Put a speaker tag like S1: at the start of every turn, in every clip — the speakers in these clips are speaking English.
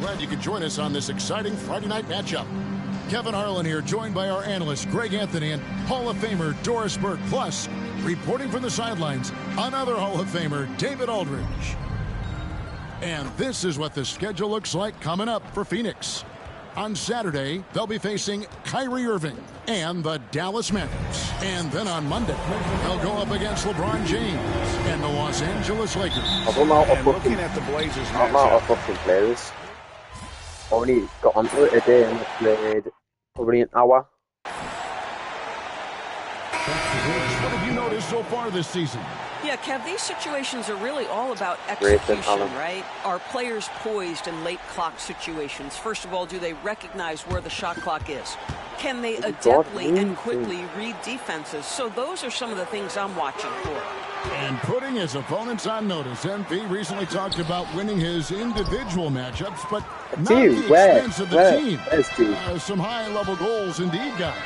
S1: glad you could join us on this exciting Friday night matchup. Kevin Harlan here, joined by our analyst Greg Anthony and Hall of Famer Doris Burke. Plus, reporting from the sidelines, another Hall of Famer, David Aldridge. And this is what the schedule looks like coming up for Phoenix. On Saturday, they'll be facing Kyrie Irving and the Dallas Mavericks. And then on Monday, they'll go up against LeBron James and the Los Angeles Lakers.
S2: And looking at the Blazers matchup,
S3: I'm out of fucking players. Only got onto it today and played probably an hour.
S1: What have you noticed so far this season?
S4: Yeah, Kev, these situations are really all about execution, right? Are players poised in late clock situations? First of all, do they recognize where the shot clock is? Can they adeptly and quickly read defenses? So those are some of the things I'm watching for.
S1: And putting his opponents on notice, MP recently talked about winning his individual matchups, but not at the expense of the team. Some high-level goals indeed, guys.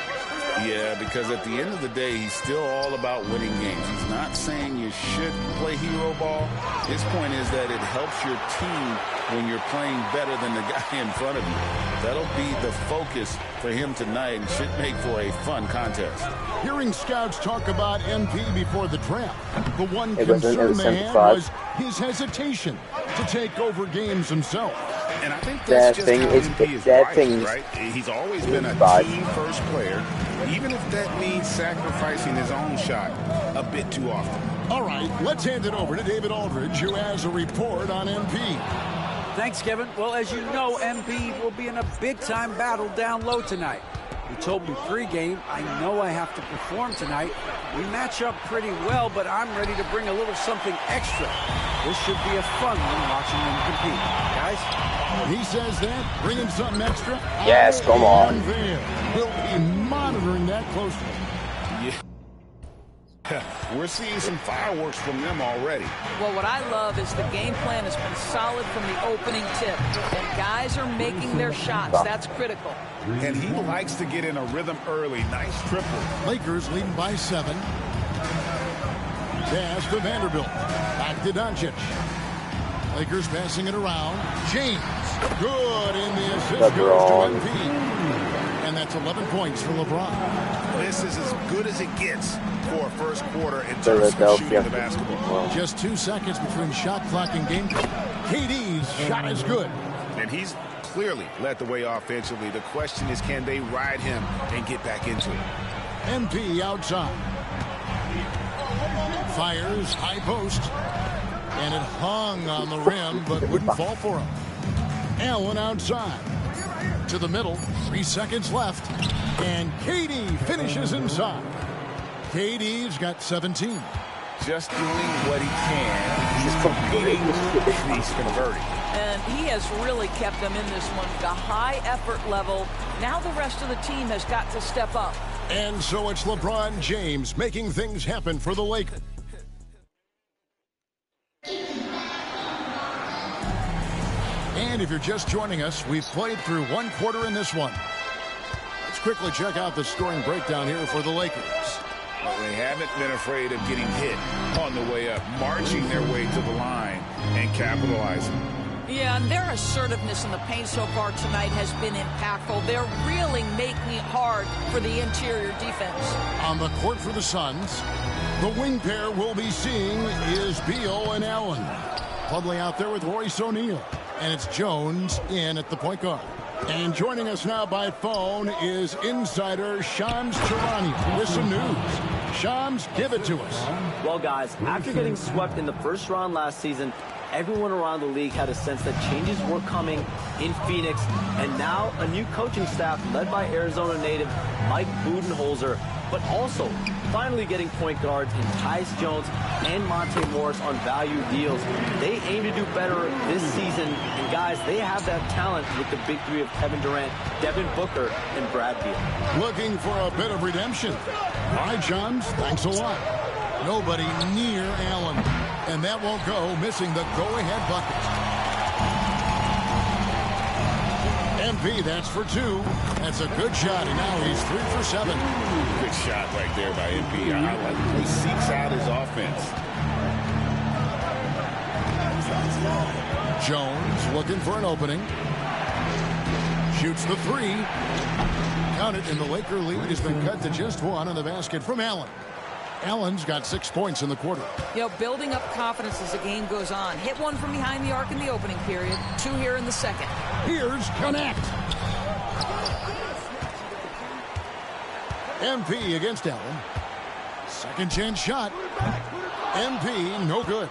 S2: Yeah, because at the end of the day, he's still all about winning games. He's not saying you should play hero ball. His point is that it helps your team when you're playing better than the guy in front of you. That'll be the focus for him tonight and should make for a fun contest.
S1: Hearing scouts talk about MP before the draft, the one concern they had was his hesitation to take over games himself.
S2: And I think that's just how MP is wired, right? He's always been a team-first player, even if that means sacrificing his own shot a bit too often.
S1: All right, let's hand it over to David Aldridge, who has a report on MP.
S5: Thanks, Kevin. Well, as you know, MP will be in a big-time battle down low tonight. He told me pregame, I know I have to perform tonight. We match up pretty well, but I'm ready to bring a little something extra. This should be a fun one watching them compete. Guys?
S1: He says that, bringing something extra.
S3: Yes, come on.
S1: We'll be monitoring that closely.
S2: Yeah. We're seeing some fireworks from them already.
S4: Well, what I love is the game plan has been solid from the opening tip. And guys are making their shots. That's critical.
S2: And he likes to get in a rhythm early. Nice triple.
S1: Lakers leading by 7. Pass to Vanderbilt. Back to Doncic. Lakers passing it around. James. Good in the assist. Goes to MP. And that's 11 points for LeBron.
S2: This is as good as it gets for a first quarter in terms of shooting the basketball.
S1: Just 2 seconds between shot clock and game clock. KD's shot is good.
S2: And he's clearly led the way offensively. The question is, can they ride him and get back into it?
S1: MP outside. Fires high post. And it hung on the rim, but wouldn't fall for him. Allen outside. To the middle. 3 seconds left. And KD finishes inside. KD's got 17.
S2: Just doing what he can. He's competing. He's converting.
S4: And he has really kept them in this one. The high effort level. Now the rest of the team has got to step up.
S1: And so it's LeBron James making things happen for the Lakers. And if you're just joining us, we've played through 1 quarter in this one. Let's quickly check out the scoring breakdown here for the Lakers.
S2: Well, they haven't been afraid of getting hit on the way up, marching their way to the line and capitalizing.
S4: Yeah, and their assertiveness in the paint so far tonight has been impactful. They're really making it hard for the interior defense.
S1: On the court for the Suns, the wing pair we'll be seeing is Beal and Allen. Plumlee out there with Royce O'Neal. And it's Jones in at the point guard. And joining us now by phone is insider Shams Charania with some news. Shams, give it to us.
S6: Well, guys, after getting swept in the first round last season, everyone around the league had a sense that changes were coming in Phoenix. And now a new coaching staff led by Arizona native Mike Budenholzer, but also finally getting point guards in Tyus Jones and Monte Morris on value deals. They aim to do better this season, and guys, they have that talent with the big three of Kevin Durant, Devin Booker, and Brad Beal.
S1: Looking for a bit of redemption. All right, Shams, thanks a lot. Nobody near Allen, and that won't go, missing the go-ahead bucket. MP, that's for 2. That's a good shot, and now he's 3 for 7.
S2: Good shot right there by MP. I like it. He seeks out his offense.
S1: Jones looking for an opening. Shoots the three. Count it, and the Laker lead has been cut to just one on the basket from Allen. Allen's got 6 points in the quarter.
S4: You know, building up confidence as the game goes on. Hit one from behind the arc in the opening period. 2 here in the second.
S1: Here's Connect. MP against Allen. Second chance shot. MP, no good.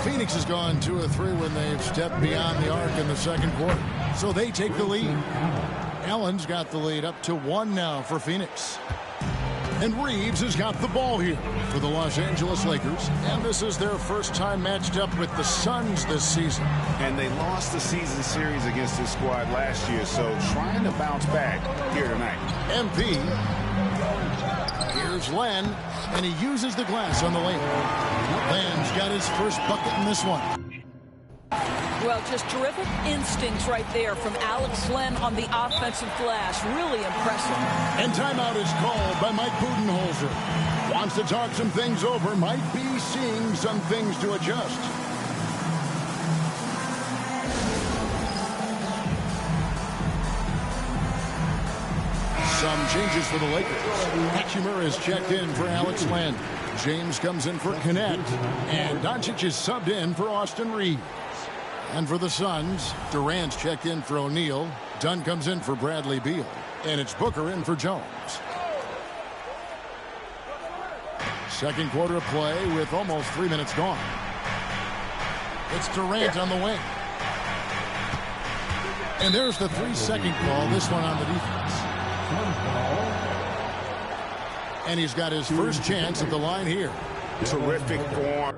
S1: Phoenix has gone 2 of 3 when they've stepped beyond the arc in the second quarter. So they take the lead. Allen's got the lead up to 1 now for Phoenix. And Reeves has got the ball here for the Los Angeles Lakers. And this is their first time matched up with the Suns this season.
S2: And they lost the season series against this squad last year, so trying to bounce back here tonight.
S1: MP. Here's Len, and he uses the glass on the lane. Len's got his first bucket in this one.
S4: Well, just terrific instincts right there from Alex Len on the offensive glass. Really impressive.
S1: And timeout is called by Mike Budenholzer. Wants to talk some things over. Might be seeing some things to adjust. Some changes for the Lakers. Hachimura is checked in for Alex Len. James comes in for Connect. And Doncic is subbed in for Austin Reeves. And for the Suns, Durant's checked in for O'Neal. Dunn comes in for Bradley Beal. And it's Booker in for Jones. Second quarter of play with almost 3 minutes gone. It's Durant on the wing. And there's the 3-second call, this one on the defense. And he's got his first chance at the line here.
S2: Terrific form.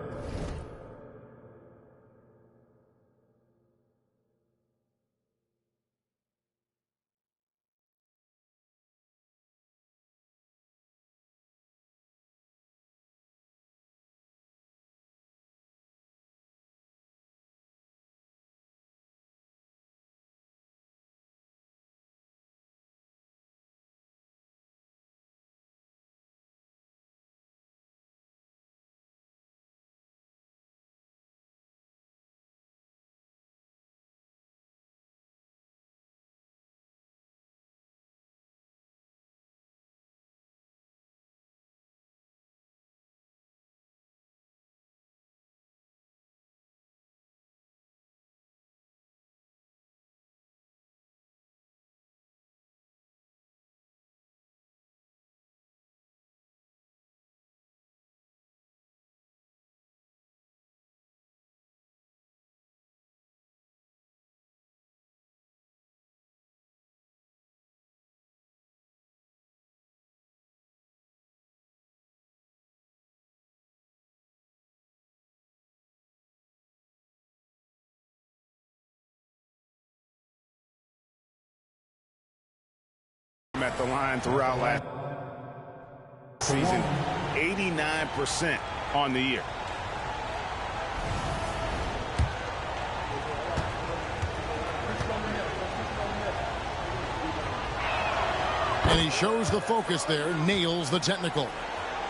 S2: At the line throughout last season, 89% on the year.
S1: And he shows the focus there, nails the technical.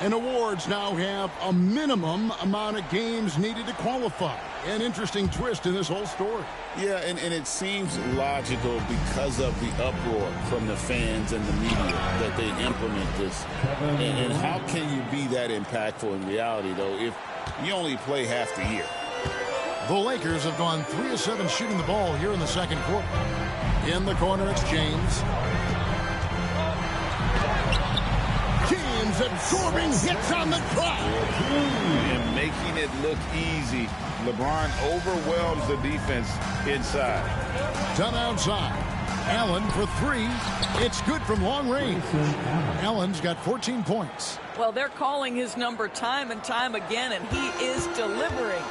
S1: And awards now have a minimum amount of games needed to qualify. An interesting twist in this whole story.
S2: Yeah, and it seems logical because of the uproar from the fans and the media that they implement this. And how can you be that impactful in reality, though, if you only play half the year?
S1: The Lakers have gone 3 of 7 shooting the ball here in the second quarter. In the corner, it's James. James absorbing hits on the drive.
S2: And making it look easy. LeBron overwhelms the defense inside.
S1: Done outside. Allen for 3. It's good from long range. Allen's got 14 points.
S4: Well, they're calling his number time and time again, and he is delivering.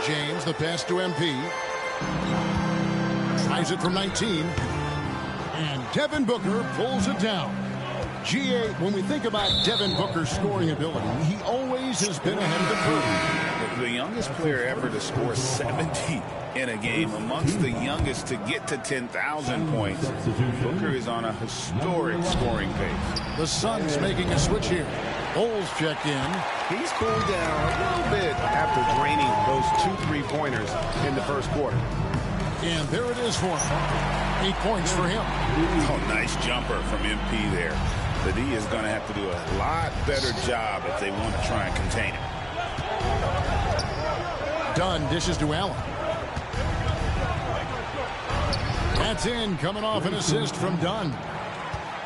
S1: James, the pass to MP. Tries it from 19. And Devin Booker pulls it down. GA, when we think about Devin Booker's scoring ability, he always has been ahead of the curve.
S2: The youngest player ever to score 70 in a game, amongst the youngest to get to 10,000 points. Booker is on a historic scoring pace.
S1: The Suns making a switch here. Bulls check in.
S7: He's cooled down a little bit after draining those 2 3-pointers in the first quarter.
S1: And there it is for him. 8 points for him.
S2: Oh, nice jumper from MP there. The D is going to have to do a lot better job if they want to try and contain him.
S1: Dunn dishes to Allen. That's in, coming off an assist from Dunn.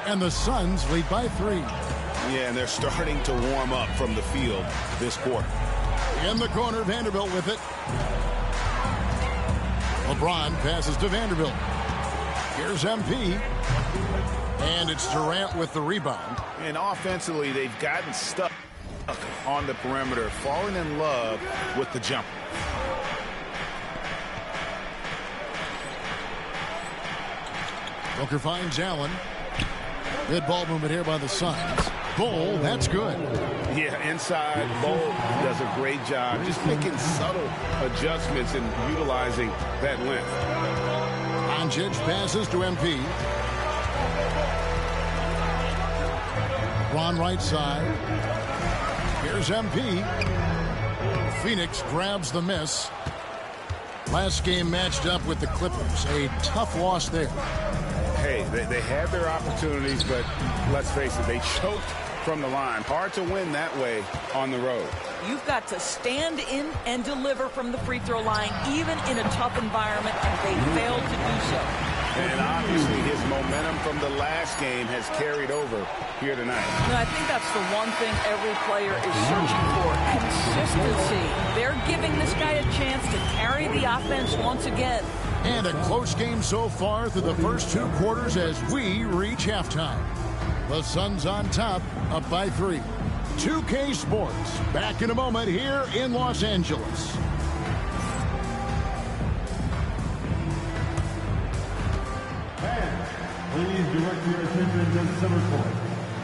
S1: And the Suns lead by 3.
S2: Yeah, and they're starting to warm up from the field this quarter.
S1: In the corner, Vanderbilt with it. LeBron passes to Vanderbilt. Here's MP. And it's Durant with the rebound.
S2: And offensively, they've gotten stuck on the perimeter, falling in love with the jumper.
S1: Booker finds Allen. Good ball movement here by the Suns. Bull, that's good.
S2: Yeah, inside, Bull does a great job just making subtle adjustments and utilizing that length.
S1: Doncic passes to MP. Ron right side. Here's MP. Phoenix grabs the miss. Last game matched up with the Clippers. A tough loss there.
S2: Hey, they had their opportunities, but let's face it, they choked from the line. Hard to win that way on the road.
S4: You've got to stand in and deliver from the free throw line, even in a tough environment, and they failed to do so.
S2: And obviously his momentum from the last game has carried over here tonight.
S4: I think that's the one thing every player is searching for, consistency. They're giving this guy a chance to carry the offense once again.
S1: And a close game so far through the first 2 quarters as we reach halftime. The Suns on top, up by 3. 2K Sports, back in a moment here in Los Angeles.
S7: Please direct your attention to center court.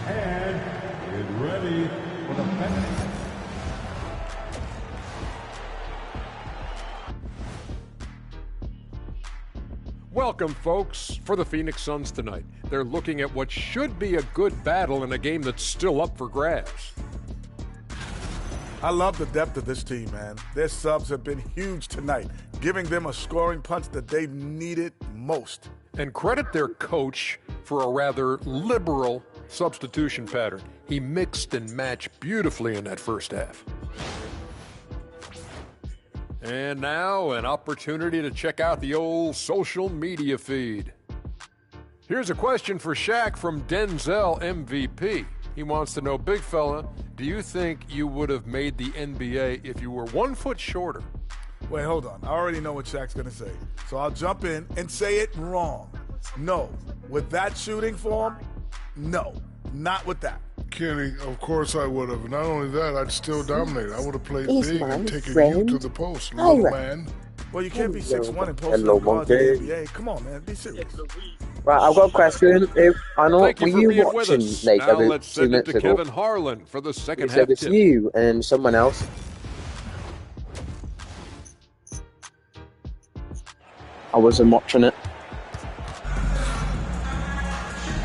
S7: And get ready for the fence.
S8: Welcome, folks, for the Phoenix Suns tonight. They're looking at what should be a good battle in a game that's still up for grabs.
S9: I love the depth of this team, man. Their subs have been huge tonight, giving them a scoring punch that they've needed most.
S8: And credit their coach for a rather liberal substitution pattern. He mixed and matched beautifully in that first half. And now an opportunity to check out the old social media feed. Here's a question for Shaq from Denzel MVP. He wants to know, big fella, do you think you would have made the NBA if you were 1 foot shorter?
S9: Wait, hold on. I already know what Shaq's going to say. So I'll jump in and say it wrong. No. With that shooting form, no. Not with that.
S10: Kenny, of course I would have. Not only that, I'd still dominate. I would have played big and taken you to the post, little man.
S9: Well, you can't be 6'1" and post up guard in the NBA. Come on, man. Be serious.
S3: Right, I've got a question. I know, were you watching Nate
S8: now
S3: about
S8: let's
S3: 2
S8: send it
S3: minutes
S8: to
S3: ago?
S8: Kevin Harlan for the second
S3: He said
S8: half
S3: it's
S8: tip.
S3: you and someone else. I wasn't watching it.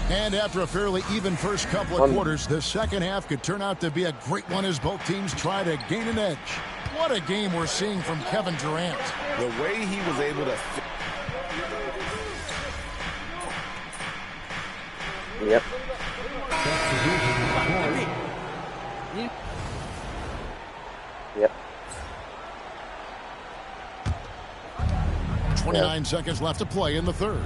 S1: And after a fairly even first couple of quarters, the second half could turn out to be a great one as both teams try to gain an edge. What a game we're seeing from Kevin Durant.
S2: The way he was able to...
S3: Yep. Yep.
S1: 29 seconds left to play in the third.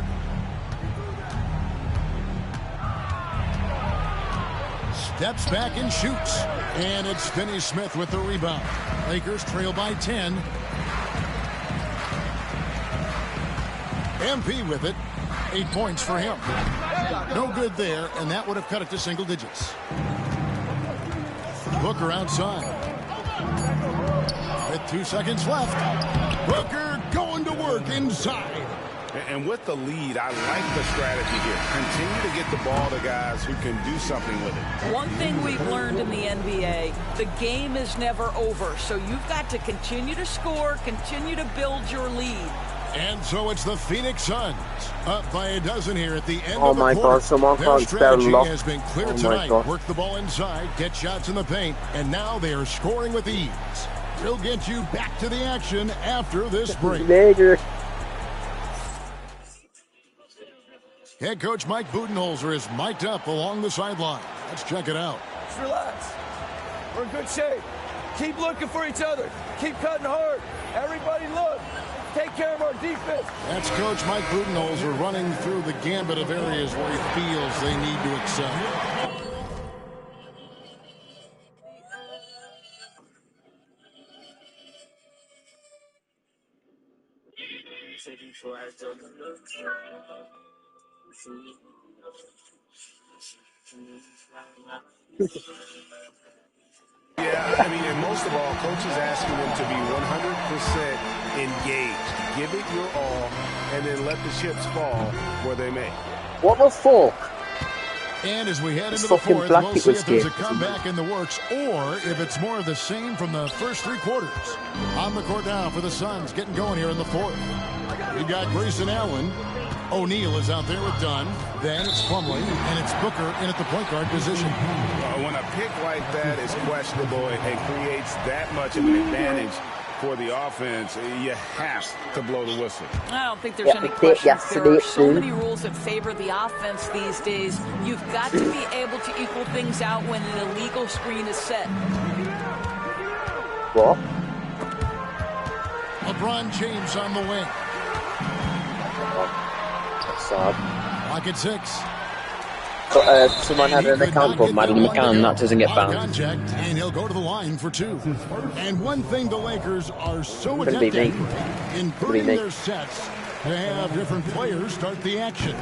S1: Steps back and shoots. And it's Finney Smith with the rebound. Lakers trail by 10. MP with it. 8 points for him. No good there, and that would have cut it to single digits. Booker outside. With 2 seconds left. Booker going to work inside.
S2: And with the lead, I like the strategy here. Continue to get the ball to guys who can do something with it.
S4: One thing we've learned in the NBA, the game is never over. So you've got to continue to score, continue to build your lead.
S1: And so it's the Phoenix Suns up by a dozen here at the end
S3: Oh
S1: of the
S3: my
S1: quarter.
S3: God, someone
S1: Their
S3: can't spell
S1: strategy
S3: lock.
S1: has been clear
S3: Oh my
S1: tonight.
S3: God.
S1: Work the ball inside, get shots in the paint, and now they are scoring with ease. We'll get you back to the action after this break.
S3: Later.
S1: Head coach Mike Budenholzer is mic'd up along the sideline. Let's check it out.
S11: Just relax. We're in good shape. Keep looking for each other. Keep cutting hard. Everybody look. Take care of our defense.
S1: That's Coach Mike Budenholzer running through the gambit of areas where he feels they need to excel.
S12: Yeah, I mean, and most of all, coach is asking them to be 100% engaged. Give it your all, and then let the chips fall where they may.
S3: What the fuck?
S1: And as we head into the fourth, we'll see if there's a comeback in the works or if it's more of the same from the first three quarters. On the court now for the Suns, getting going here in the fourth. We've got Grayson Allen. O'Neal is out there with Dunn. Then it's Plumlee, and it's Booker in at the point guard position.
S12: When a pick like that is questionable and creates that much of an advantage for the offense, you have to blow the whistle.
S4: I don't think there's any question. There are so many rules that favor the offense these days. You've got to be able to equal things out when an illegal screen is set.
S3: What?
S1: LeBron James on the wing. Lock at 6.
S3: Someone had an account called Madeline McCann, that doesn't get banned.
S1: Contact, and he'll go to the line for 2. And one thing the Lakers are so adept at in putting their sets to have different players start the action.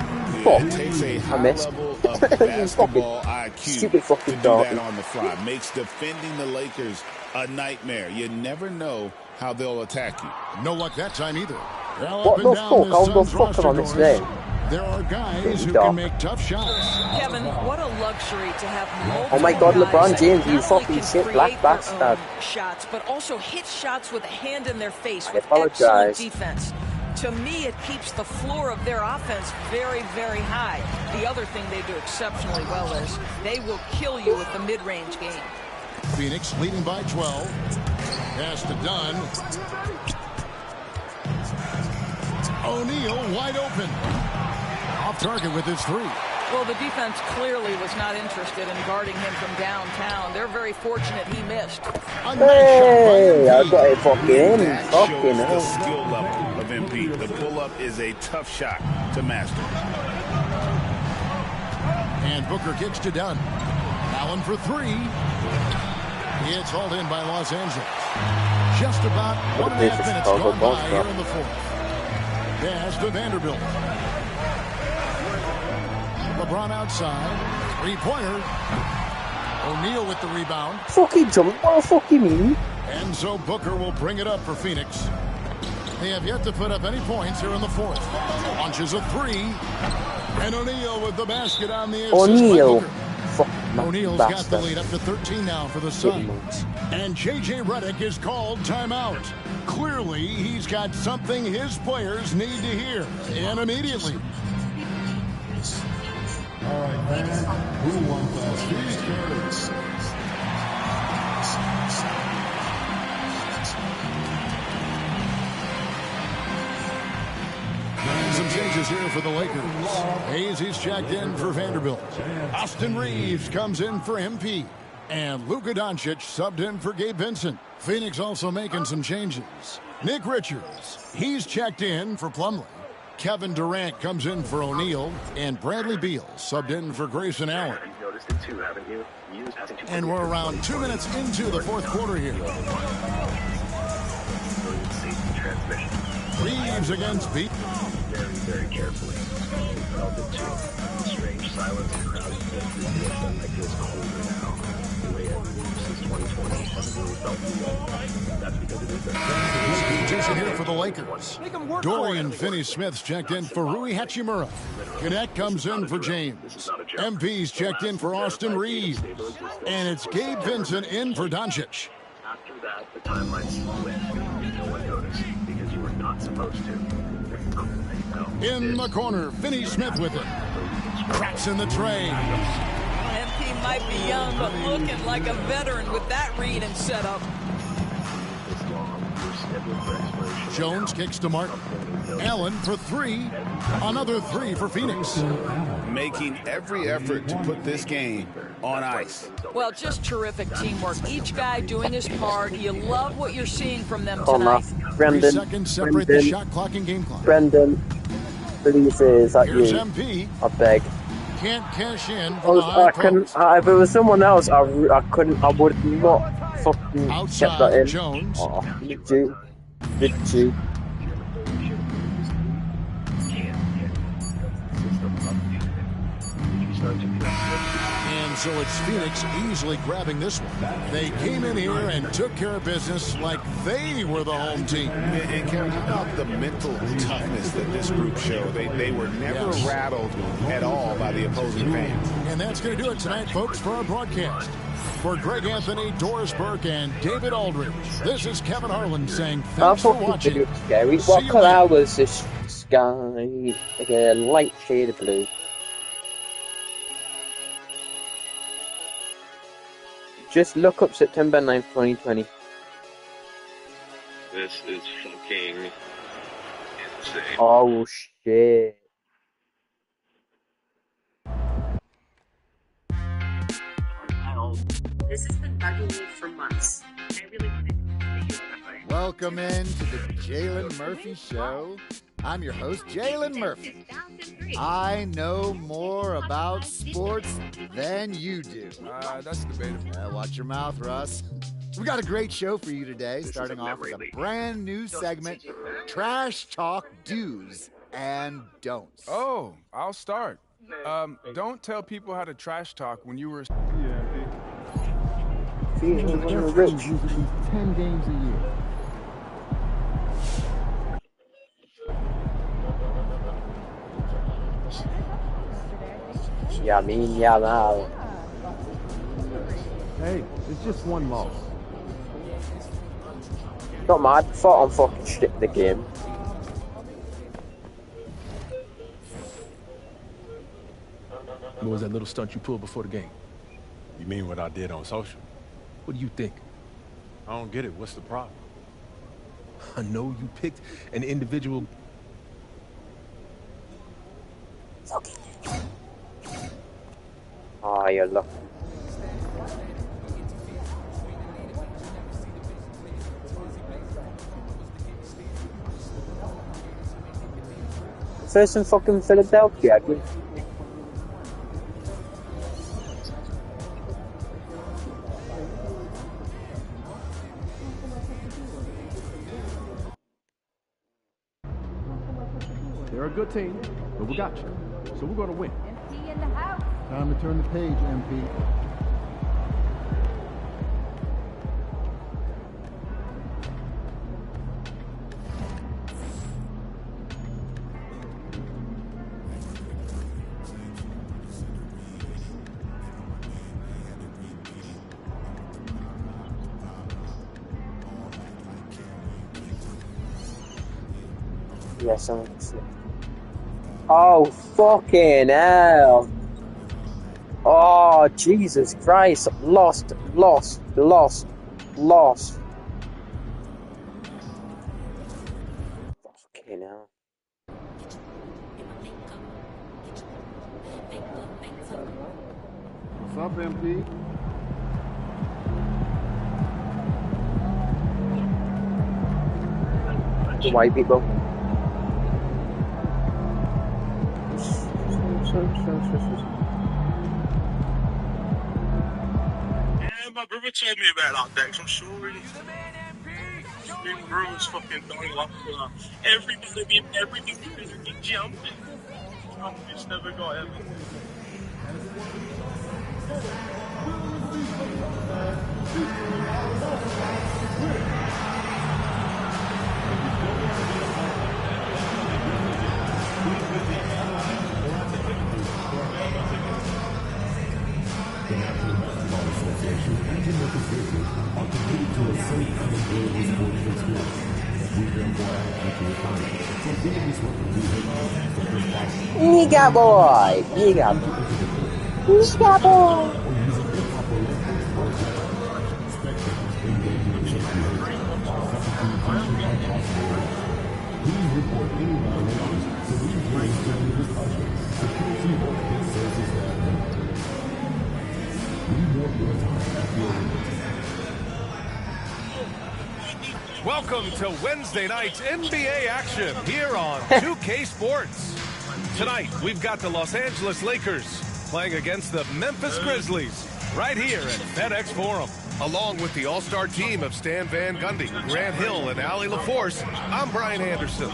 S2: It takes a high level of basketball IQ to do that on the fly. Makes defending the Lakers a nightmare. You never know how they'll attack you.
S1: No luck that time either.
S3: What the fuck? How the fuck am I missing there?
S1: There are guys who can make tough shots.
S4: Kevin, what a luxury to have multiple
S3: Oh my God, LeBron James, you fucking shit black bastard.
S4: Shots, but also hit shots with a hand in their face
S3: I
S4: with
S3: apologize.
S4: excellent defense. To me, it keeps the floor of their offense very, very high. The other thing they do exceptionally well is they will kill you with the mid-range game.
S1: Phoenix leading by 12. Pass to Dunn. O'Neal wide open. Off target with his 3.
S4: Well, the defense clearly was not interested in guarding him from downtown. They're very fortunate he missed.
S3: Hey, I got it fucking in.
S2: That shows the skill level of MP. The pull-up is a tough shot to master.
S1: And Booker kicks to Dunn. Allen for 3. It's hauled in by Los Angeles. Just about 1.5 minutes gone by here in the fourth. Pass to Vanderbilt. LeBron outside. 3-pointer. O'Neal with the rebound.
S3: Fucking jump. What the fuck you mean?
S1: And so Booker will bring it up for Phoenix. They have yet to put up any points here in the fourth. Launches a 3. And O'Neal with the basket on the assist.
S3: O'Neal.
S1: O'Neal's got the lead up to 13 now for the Suns. And J.J. Redick is called timeout. Clearly, he's got something his players need to hear. And immediately.
S7: All right, fans, who wants us? These cards.
S1: Some changes here for the Lakers. Hayes, he's checked in for Vanderbilt. Austin Reeves comes in for MP. And Luka Doncic subbed in for Gabe Vincent. Phoenix also making some changes. Nick Richards, he's checked in for Plumlee. Kevin Durant comes in for O'Neal. And Bradley Beal subbed in for Grayson Allen. And we're around 2 minutes into the fourth quarter here. Reeves against Beal.
S13: Very carefully. Felt it too. Strange silence in the crowd. It feels colder now. The way it moves since 2020 hasn't really felt the That's because it is there.
S1: Substitution here for the Lakers. Dorian Finney-Smith's checked in for Rui Hachimura. Cadet comes in for James. MP's checked in for Austin Reeves. And it's Gabe Vincent in for Doncic.
S13: After that, the timeline split. No one noticed because you were not supposed to.
S1: In the corner, Finney-Smith with it. Cracks in the tray.
S4: MP might be young, but looking like a veteran with that read and setup.
S1: Jones kicks to Martin. Allen for 3. Another 3 for Phoenix.
S2: Making every effort to put this game on ice.
S4: Well, just terrific teamwork. Each guy doing his part. You love what you're seeing from them tonight.
S3: Brendan,
S1: 3 seconds separate the shot clock and game clock.
S3: Brendan, please, is that
S1: Here's
S3: you?
S1: MP.
S3: I beg.
S1: Can't cash in for the high
S3: I couldn't. If it was someone else, I couldn't. I would not fucking kept that in.
S1: Jones.
S3: Oh, did you?
S1: And so it's Phoenix easily grabbing this one. They came in here and took care of business like they were the home team.
S12: And Kevin, how about the mental toughness that this group showed? They were never rattled at all by the opposing fans.
S1: And that's going to do it tonight, folks, for our broadcast. For Greg Anthony, Doris Burke, and David Aldridge, this is Kevin Harlan saying thanks for watching.
S3: Scary. What colour was this sky? Like a light shade of blue. Just look up September 9th, 2020.
S13: This is fucking insane.
S3: Oh shit.
S14: This has been bugging me for months. I really wanted to see you.
S15: Welcome in to the Jalen Murphy Show. I'm your host, Jalen Murphy. I know more about sports than you do.
S11: That's debatable.
S15: Watch your mouth, Russ. We got a great show for you today, starting off with a brand new segment, Trash Talk Do's and Don'ts.
S11: Oh, I'll start. Don't tell people how to trash talk when you were...
S15: Rich. 10 games a year.
S3: Yamin Yamal.
S16: Hey, it's just one loss.
S3: Not mad. Thought I'm fucking shit the game.
S16: What was that little stunt you pulled before the game?
S17: You mean what I did on social?
S16: What do you think?
S17: I don't get it. What's the problem?
S16: I know you picked an individual.
S3: Ah, you're lucky. First in fucking Philadelphia, dude.
S16: They're a good team, but we got you. So we're going to win.
S14: MP in the house.
S16: Time to turn the page, MP.
S3: Yes, I'm oh, fucking hell. Oh, Jesus Christ. Lost. Fucking hell.
S16: What's up, MP?
S3: White people.
S18: Yeah, my brother told me about that, Dex. I'm sure it is. Big brother's fucking dying like everybody be jumping. It's never got ever.
S7: The National Basketball Association and Jamaica Safety are committed to a safe and enjoyable sports experience. We therefore ask you to find for business work we hate for this possible.
S3: Nigga boy.
S7: Please report any violations, so we bring during this project. Security work that services that we want your time to feel
S19: Welcome to Wednesday night's NBA action here on 2K Sports. Tonight, we've got the Los Angeles Lakers playing against the Memphis Grizzlies right here at FedEx Forum. Along with the all-star team of Stan Van Gundy, Grant Hill, and Allie LaForce, I'm Brian Anderson.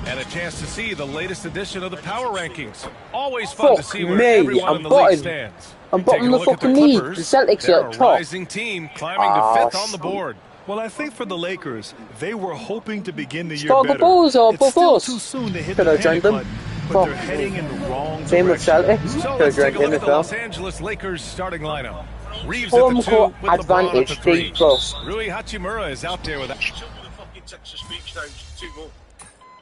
S19: And a chance to see the latest edition of the Power Rankings. Always fun to see where everyone in the league stands.
S3: I'm bottom of the fucking league. The Celtics are at top.
S19: Rising team climbing to 5th on the board.
S20: Well, I think for the Lakers, they were hoping to begin the year
S3: Chicago
S20: better.
S3: Bulls are
S20: It's still
S3: above us.
S20: too soon to hit
S3: Could
S20: the
S3: have joined
S20: panic
S3: them.
S20: button, but they're heading in the wrong
S3: Same with
S20: direction.
S3: Celtics.
S19: So
S3: Could have
S19: let's take
S3: joined
S19: a
S3: him
S19: look
S3: as
S19: at the
S3: well.
S19: Los Angeles Lakers starting lineup. Reeves at
S3: Home
S19: the 2
S3: court
S19: with LeBron at the
S3: advantage
S19: 3.
S3: 3+.
S19: Rui Hachimura is out there with that.
S18: Some of the fucking Texas beach days, too much.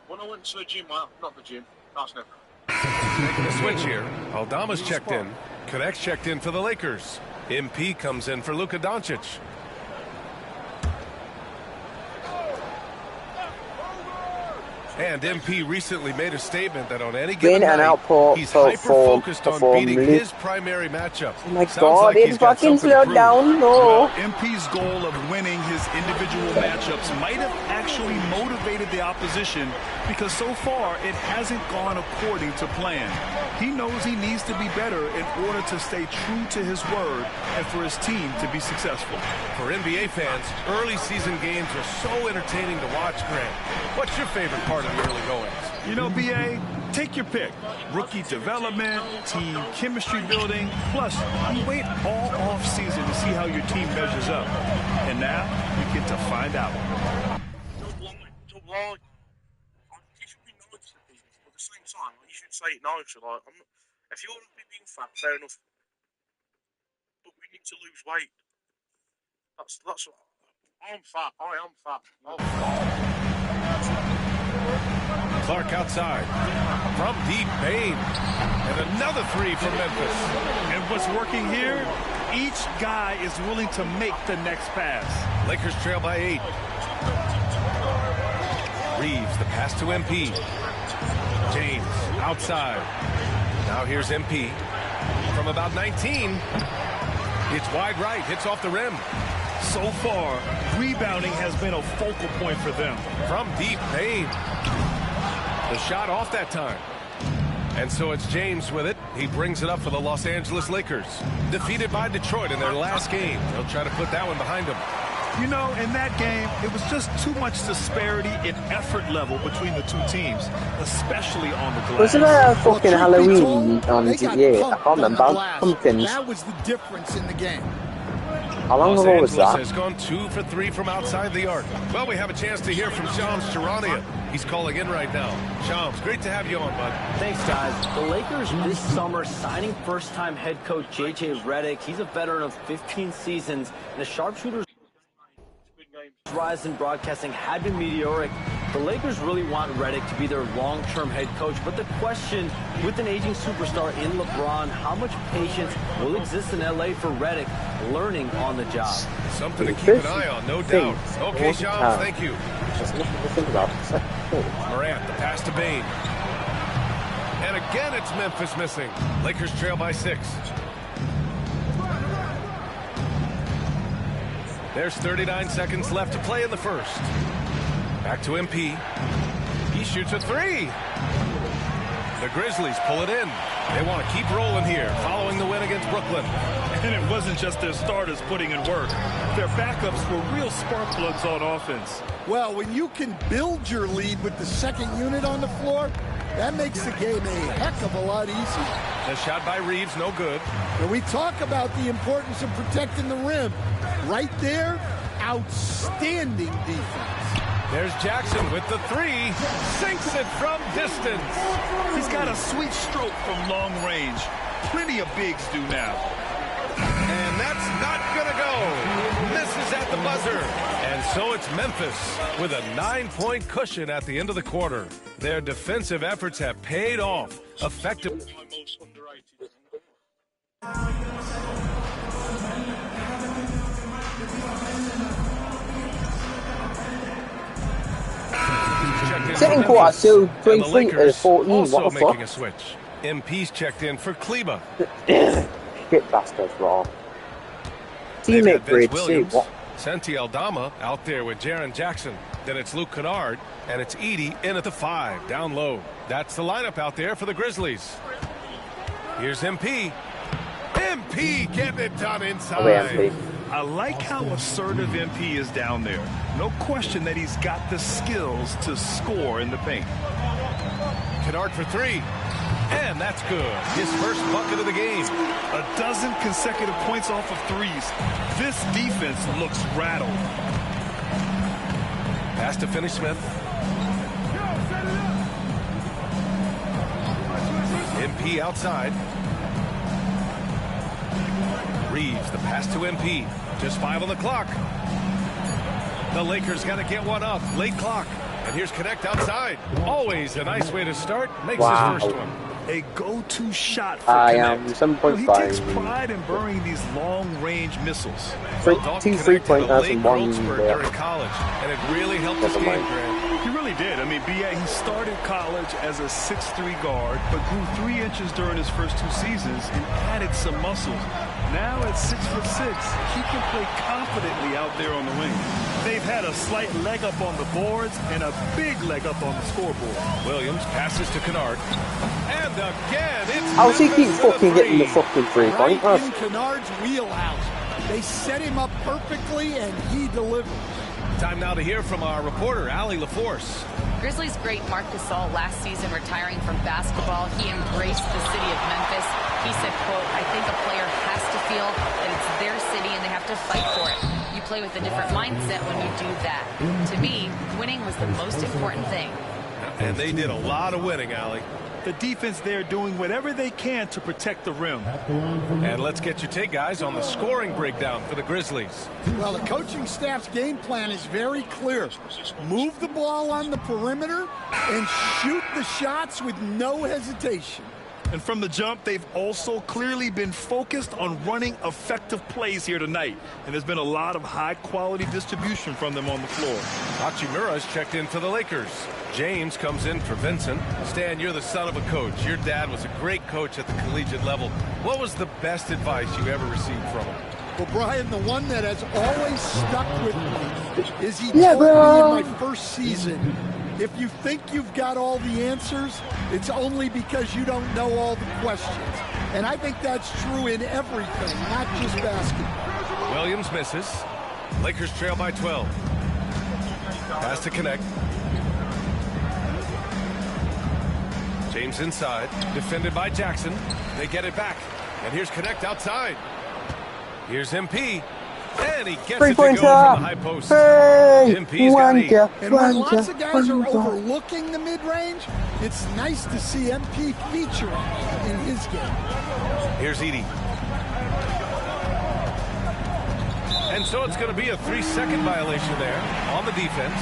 S18: When I went to the gym, not the gym, that's never.
S19: Making a switch here. Aldama's checked in. Connect's checked in for the Lakers. MP comes in for Luka Doncic. And MP recently made a statement that on any given night, he's hyper-focused on beating his primary matchup.
S3: Oh my God, it's fucking slowed down. No.
S20: Well, MP's goal of winning his individual matchups might have actually motivated the opposition because so far it hasn't gone according to plan. He knows he needs to be better in order to stay true to his word and for his team to be successful.
S19: For NBA fans, early season games are so entertaining to watch, Grant. What's your favorite part of the early goings?
S20: You know, BA, take your pick. Rookie development, team chemistry building, plus you wait all off season to see how your team measures up. And now you get to find out.
S18: Don't lie. You should be nice to people, but at the same time, you should say it nicely. Like, if you're happy being fat, fair enough. But we need to lose weight. That's what I'm fat. I am fat. I'm fat.
S19: Clark outside. From deep, Bain. And another 3 from Memphis.
S20: And what's working here? Each guy is willing to make the next pass.
S19: Lakers trail by 8. Reeves, the pass to MP. James, outside. Now here's MP. From about 19. It's wide right, hits off the rim.
S20: So far, rebounding has been a focal point for them.
S19: From deep, Bain. The shot off that time. And so it's James with it. He brings it up for the Los Angeles Lakers. Defeated by Detroit in their last game. They'll try to put that one behind them.
S20: You know, in that game, it was just too much disparity in effort level between the two teams, especially on the glass.
S3: Wasn't there a fucking Halloween on GTA? I can't remember. Pumpkins.
S15: That was the difference in the game.
S3: How long ago was that?
S19: Has gone 2 for 3 from outside the arc. Well, we have a chance to hear from Shams Charania. He's calling in right now. Shams, great to have you on, bud.
S6: Thanks, guys. The Lakers this summer signing first-time head coach J.J. Redick. He's a veteran of 15 seasons, and the sharpshooters' rise in broadcasting had been meteoric. The Lakers really want Redick to be their long-term head coach, but the question, with an aging superstar in LeBron, how much patience will exist in L.A. for Redick learning on the job?
S19: Something to keep an eye on, no doubt. Okay, Shams, thank you. Morant, the pass to Bain. And again, it's Memphis missing. Lakers trail by 6. There's 39 seconds left to play in the first. Back to MP. He shoots a 3. The Grizzlies pull it in. They want to keep rolling here, following the win against Brooklyn.
S20: And it wasn't just their starters putting in work. Their backups were real spark plugs on offense.
S15: Well, when you can build your lead with the second unit on the floor, that makes the game a heck of a lot easier.
S19: The shot by Reeves, no good.
S15: When we talk about the importance of protecting the rim, right there, outstanding defense.
S19: There's Jackson with the 3. Sinks it from distance.
S20: He's got a sweet stroke from long range. Plenty of bigs do now.
S19: And that's not going to go. Misses at the buzzer. And so it's Memphis with a 9-point cushion at the end of the quarter. Their defensive efforts have paid off. Effective. checked in
S3: Second
S19: for
S3: quarter,
S19: Memphis.
S3: so
S19: And the
S3: 23 to
S19: Lakers
S3: 14.
S19: also
S3: What the
S19: making
S3: fuck?
S19: a switch. MP's checked in for Kleba.
S3: Shit bastards, raw.
S19: They've
S3: Teammate
S19: got
S3: grade
S19: Vince
S3: C.
S19: Williams,
S3: What?
S19: Santi Aldama out there with Jaren Jackson. Then it's Luke Kennard, and it's Edey in at the 5, down low. That's the lineup out there for the Grizzlies. Here's MP. MP getting it done inside.
S20: I like how assertive MP is down there. No question that he's got the skills to score in the paint.
S19: Kennard for 3. And that's good. His first bucket of the game.
S20: A dozen consecutive points off of threes. This defense looks rattled.
S19: Pass to Finney-Smith. MP outside. Reeves, the pass to MP. Just 5 on the clock. The Lakers got to get one up. Late clock. And here's Connect outside. Always a nice way to start. Makes his first one.
S20: A go-to shot for Connect. He takes pride in burying these long-range missiles.
S3: Two 3-pointers and one
S19: during college, and it really helped his game, Grant.
S20: He really did. I mean, B.A., he started college as a 6'3" guard, but grew 3 inches during his first 2 seasons and added some muscles. Now at 6'6", he can play confidently out there on the wing. They've had a slight leg up on the boards and a big leg up on the scoreboard.
S19: Williams passes to Kennard. And again, it's
S3: How's he keep fucking getting the fucking 3-pointers?
S21: Right in Kennard's wheelhouse. They set him up perfectly, and he delivers.
S19: Time now to hear from our reporter, Allie LaForce.
S22: Grizzlies great Marc Gasol last season retiring from basketball. He embraced the city of Memphis. He said, quote, I think a player has to feel that it's their city and they have to fight for it. You play with a different mindset when you do that. To me, winning was the most important thing.
S19: And they did a lot of winning, Allie.
S20: The defense there doing whatever they can to protect the rim.
S19: And let's get your take, guys, on the scoring breakdown for the Grizzlies.
S21: Well, the coaching staff's game plan is very clear. Move the ball on the perimeter and shoot the shots with no hesitation.
S20: And from the jump, they've also clearly been focused on running effective plays here tonight. And there's been a lot of high-quality distribution from them on the floor.
S19: Hachimura's checked in for the Lakers. James comes in for Vincent. Stan, you're the son of a coach. Your dad was a great coach at the collegiate level. What was the best advice you ever received from him?
S21: Well, Brian, the one that has always stuck with me is he told me in my first season, if you think you've got all the answers, it's only because you don't know all the questions. And I think that's true in everything, not just basketball.
S19: Williams misses. Lakers trail by 12. Pass to Connect. James inside, defended by Jackson. They get it back. And here's Connect outside. Here's MP. And he gets it to go from the high post. MP's got 8.
S21: And when lots of guys are overlooking the mid-range, it's nice to see MP featuring in his game.
S19: Here's Edey. And so it's going to be a 3-second violation there on the defense.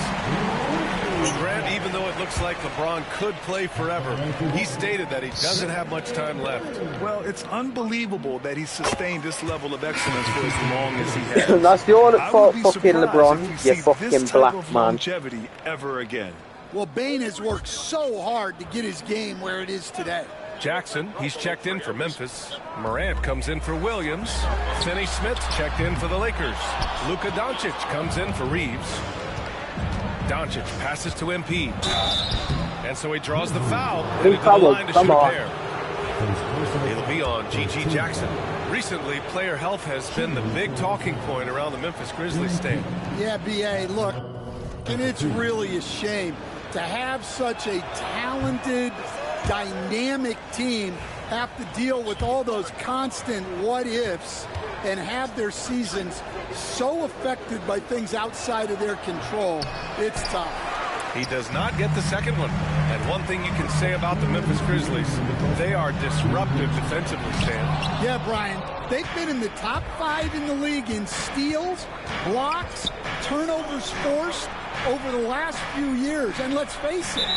S19: Grant, even though it looks like LeBron could play forever, he stated that he doesn't have much time left.
S20: Well, it's unbelievable that he sustained this level of excellence for as long as he has.
S3: That's the only fucking LeBron, you fucking black man.
S20: Longevity ever again.
S21: Well, Bane has worked so hard to get his game where it is today.
S19: Jackson, he's checked in for Memphis. Morant comes in for Williams. Finney-Smith checked in for the Lakers. Luka Doncic comes in for Reeves. Doncic passes to MP. And so he draws the foul. And into the line to shoot there. It'll be on G.G. Jackson. Recently, player health has been the big talking point around the Memphis Grizzlies stand.
S21: Yeah, B.A., look, and it's really a shame to have such a talented, dynamic team have to deal with all those constant what-ifs and have their seasons so affected by things outside of their control. It's tough.
S19: He does not get the second one. And one thing you can say about the Memphis Grizzlies, they are disruptive defensively, Stan.
S21: Yeah, Brian. They've been in the top 5 in the league in steals, blocks, turnovers forced over the last few years. And let's face it,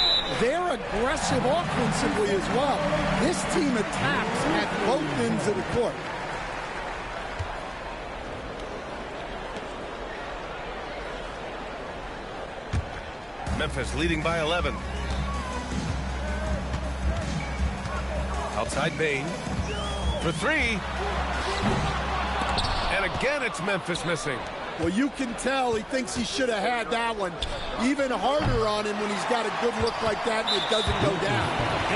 S21: they're aggressive offensively as well. This team attacks at both ends of the court.
S19: Memphis leading by 11. Outside Bain for three. And again, it's Memphis missing.
S21: Well, you can tell he thinks he should have had that one. Even harder on him when he's got a good look like that and it doesn't go down.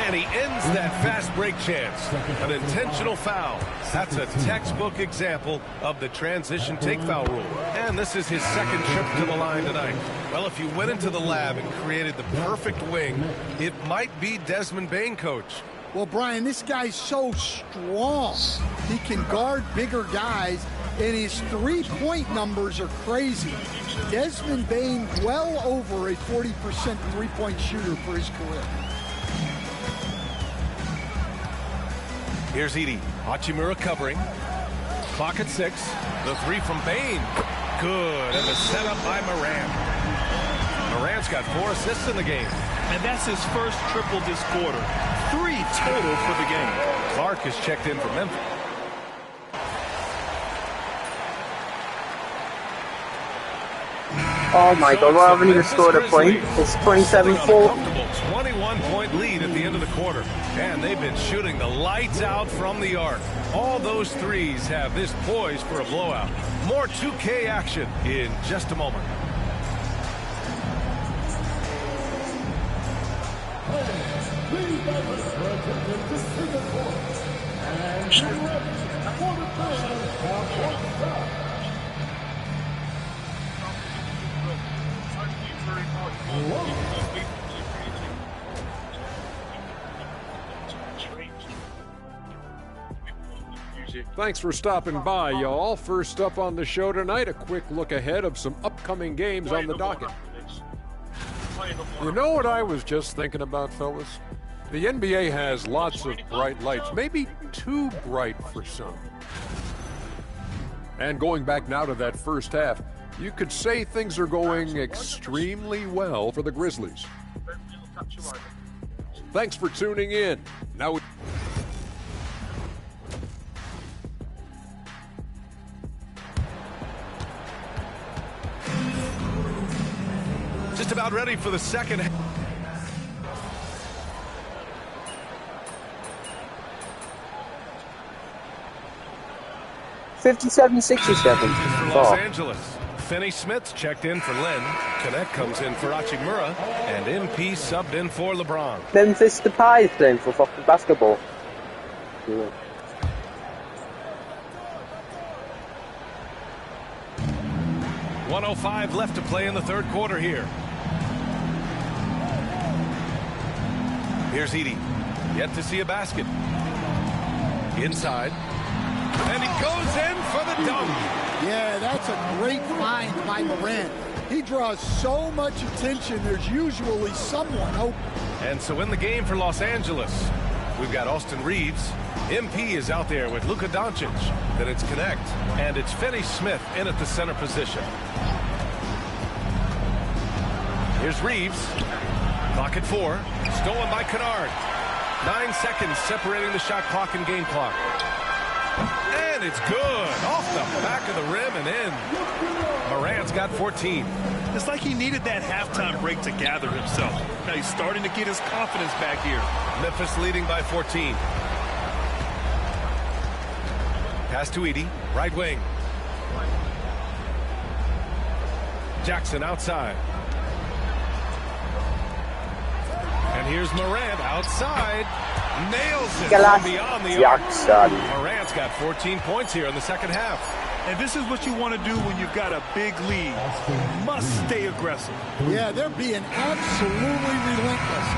S19: And he ends that fast break chance. An intentional foul. That's a textbook example of the transition take foul rule. And this is his second trip to the line tonight. Well, if you went into the lab and created the perfect wing, it might be Desmond Bain, coach.
S21: Well, Brian, this guy's so strong. He can guard bigger guys, and his three-point numbers are crazy. Desmond Bain, well over a 40% three-point shooter for his career.
S19: Here's Edey. Hachimura covering. Clock at 6. The three from Bain. Good. And the setup by Morant. Morant's got 4 assists in the game.
S20: And that's his first triple this quarter. 3 total for the game.
S19: Clark is checked in for Memphis.
S3: Oh my God, I haven't even scored a point. It's 27-4.
S19: 21-point lead at the end of the quarter. And they've been shooting the lights out from the arc. All those threes have this poised for a blowout. More 2K action in just a moment.
S8: Thanks for stopping by, y'all. First up on the show tonight, a quick look ahead of some upcoming games on the docket. You know what I was just thinking about, fellas? The NBA has lots of bright lights, maybe too bright for some. And going back now to that first half, you could say things are going extremely well for the Grizzlies. Thanks for tuning in. Now
S19: just about ready for the second half.
S3: $57-67.
S19: Los Angeles. Finney Smith checked in for Len. Connect comes in for Hachimura. And MP subbed in for LeBron.
S3: Memphis Depay is playing for fucking basketball. Yeah.
S19: .105 left to play in the third quarter here. Here's Edey. Yet to see a basket. Inside. And he goes in for the dunk.
S21: Yeah, that's a great find by Morant. He draws so much attention, there's usually someone open.
S19: And so in the game for Los Angeles, we've got Austin Reeves. MP is out there with Luka Doncic. Then it's Connect. And it's Finney Smith in at the center position. Here's Reeves. Clock at 4. Stolen by Kennard. 9 seconds separating the shot clock and game clock. And it's good. Off the back of the rim and in. Morant's got 14.
S20: It's like he needed that halftime break to gather himself. Now he's starting to get his confidence back here.
S19: Memphis leading by 14. Pass to Edey. Right wing. Jackson outside. And here's Morant outside. Nails it from beyond the arc. Morant's got 14 points here in the second half.
S20: And this is what you want to do when you've got a big lead. You must stay aggressive.
S21: Yeah, they're being absolutely relentless.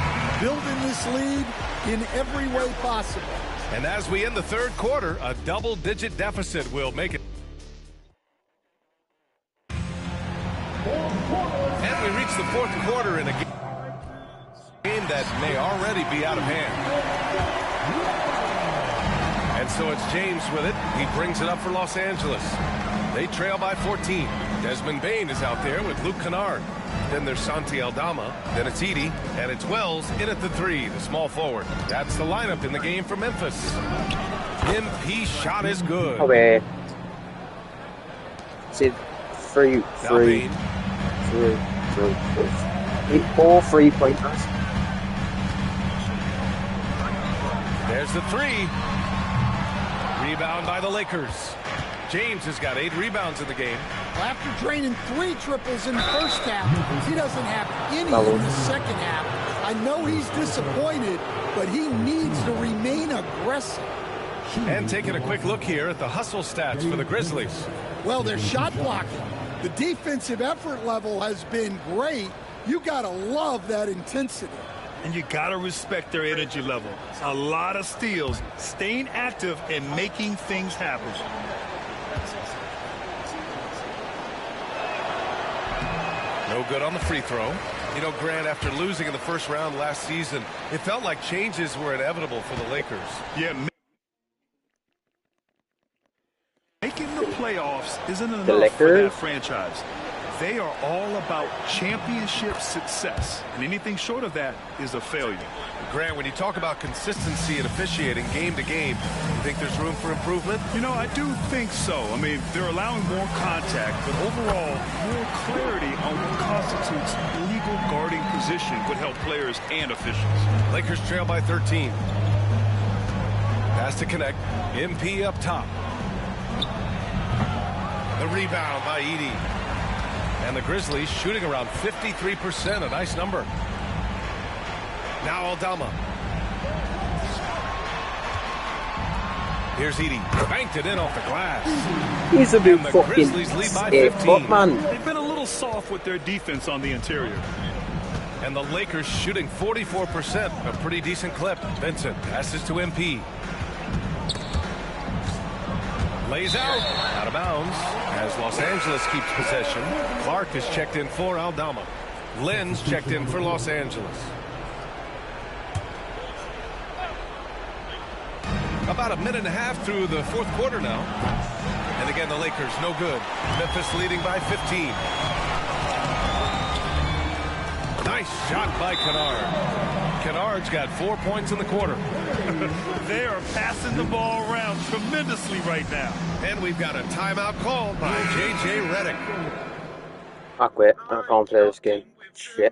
S21: Building this lead in every way possible.
S19: And as we end the third quarter, a double-digit deficit will make it. And we reach the fourth quarter in a game that may already be out of hand. And so it's James with it. He brings it up for Los Angeles. They trail by 14. Desmond Bain is out there with Luke Kennard. Then there's Santi Aldama. Then it's Edey. And it's Wells in at the 3, the small forward. That's the lineup in the game for Memphis. MP shot is good.
S3: Okay. See, three. 4 3-pointers.
S19: There's the three. Rebound by the Lakers. James has got 8 rebounds in the game.
S21: Well, after draining 3 triples in the first half, he doesn't have any in the second half. I know he's disappointed, but he needs to remain aggressive.
S19: And taking a quick look here at the hustle stats for the Grizzlies.
S21: Well, they're shot blocking. The defensive effort level has been great. You got to love that intensity.
S20: And you got to respect their energy level. A lot of steals, staying active, and making things happen.
S19: No good on the free throw. You know, Grant, after losing in the first round last season, it felt like changes were inevitable for the Lakers.
S20: Yeah, making the playoffs isn't enough for that franchise. They are all about championship success, and anything short of that is a failure.
S19: Grant, when you talk about consistency and officiating game to game, you think there's room for improvement?
S20: You know, I do think so. I mean, they're allowing more contact, but overall, more clarity on what constitutes legal guarding position would help players and officials.
S19: Lakers trail by 13. Pass to connect. MP up top. The rebound by Edey. And the Grizzlies shooting around 53%, a nice number. Now Aldama. Here's Edey. Banked it in off the glass.
S3: He's a big
S19: and the
S3: fucking
S19: Grizzlies lead by 15.
S3: man.
S20: They've been a little soft with their defense on the interior.
S19: And the Lakers shooting 44%, a pretty decent clip. Vincent passes to MP. Lays out of bounds as Los Angeles keeps possession. Clark is checked in for Aldama. Lynn's checked in for Los Angeles. About a minute and a half through the fourth quarter now. And again, the Lakers no good. Memphis leading by 15. Nice shot by Kennard. Kennard's got 4 points in the quarter.
S20: They are passing the ball around tremendously right now.
S19: And we've got a timeout called by J.J. Redick.
S3: I quit. I can't play this game. Shit.